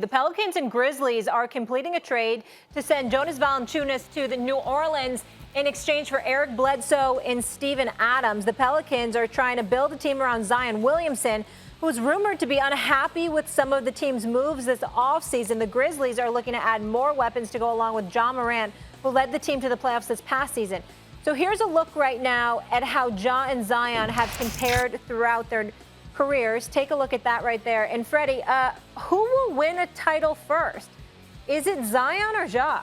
The Pelicans and Grizzlies are completing a trade to send Jonas Valanciunas to the New Orleans in exchange for Eric Bledsoe and Steven Adams. The Pelicans are trying to build a team around Zion Williamson, who's rumored to be unhappy with some of the team's moves this offseason. The Grizzlies are looking to add more weapons to go along with Ja Morant, who led the team to the playoffs this past season. So here's a look right now at how Ja and Zion have compared throughout their careers. Take a look at that right there. And Freddie, who will win a title first? Is it Zion or Ja?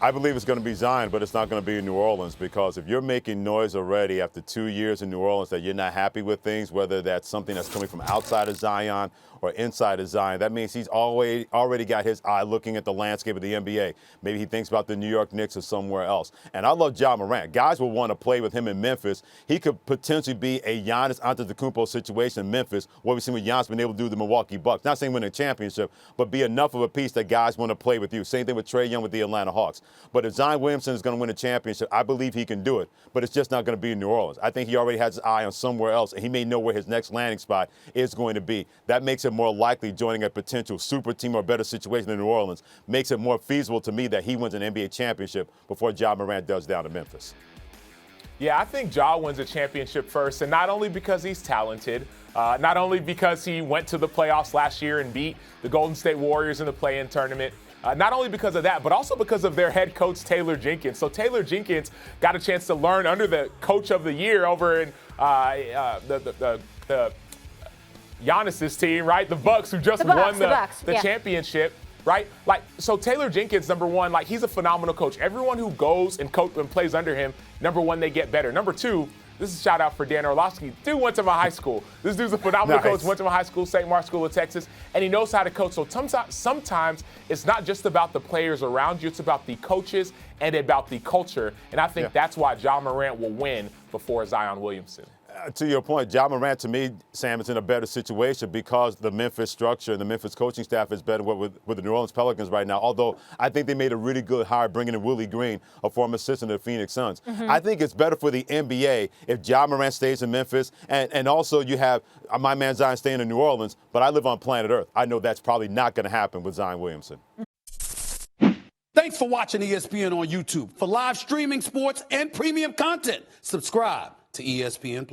I believe it's going to be Zion, but it's not going to be in New Orleans, because if you're making noise already after 2 years in New Orleans that you're not happy with things, whether that's something that's coming from outside of Zion or inside of Zion, that means he's already got his eye looking at the landscape of the NBA. Maybe he thinks about the New York Knicks or somewhere else. And I love Ja Morant. Guys will want to play with him in Memphis. He could potentially be a Giannis Antetokounmpo situation in Memphis, what we've seen with Giannis been able to do with the Milwaukee Bucks. Not saying win a championship, but be enough of a piece that guys want to play with you. Same thing with Trae Young with the Atlanta Hawks. But if Zion Williamson is going to win a championship, I believe he can do it. But it's just not going to be in New Orleans. I think he already has his eye on somewhere else, and he may know where his next landing spot is going to be. That makes it more likely joining a potential super team or better situation in New Orleans. Makes it more feasible to me that he wins an NBA championship before Ja Morant does down to Memphis. Yeah, I think Ja wins a championship first, and not only because he's talented, not only because he went to the playoffs last year and beat the Golden State Warriors in the play-in tournament, not only because of that, but also because of their head coach, Taylor Jenkins. So Taylor Jenkins got a chance to learn under the coach of the year over in the Giannis's team, right? The Bucks, who just won the championship, right? So Taylor Jenkins, number one, he's a phenomenal coach. Everyone who goes and plays under him, number one, they get better. Number two, this is a shout out for Dan Orlovsky. Dude went to my high school. This dude's a phenomenal coach. Went to my high school, St. Mark's School of Texas, and he knows how to coach. So sometimes it's not just about the players around you. It's about the coaches and about the culture. And I think that's why Ja Morant will win before Zion Williamson. To your point, Ja Morant, to me, Sam, is in a better situation because the Memphis structure and the Memphis coaching staff is better with the New Orleans Pelicans right now, although I think they made a really good hire bringing in Willie Green, a former assistant of the Phoenix Suns. I think it's better for the NBA if Ja Morant stays in Memphis, and also you have my man Zion staying in New Orleans, but I live on planet Earth. I know that's probably not going to happen with Zion Williamson. Thanks for watching ESPN on YouTube. For live streaming, sports, and premium content, subscribe to ESPN+.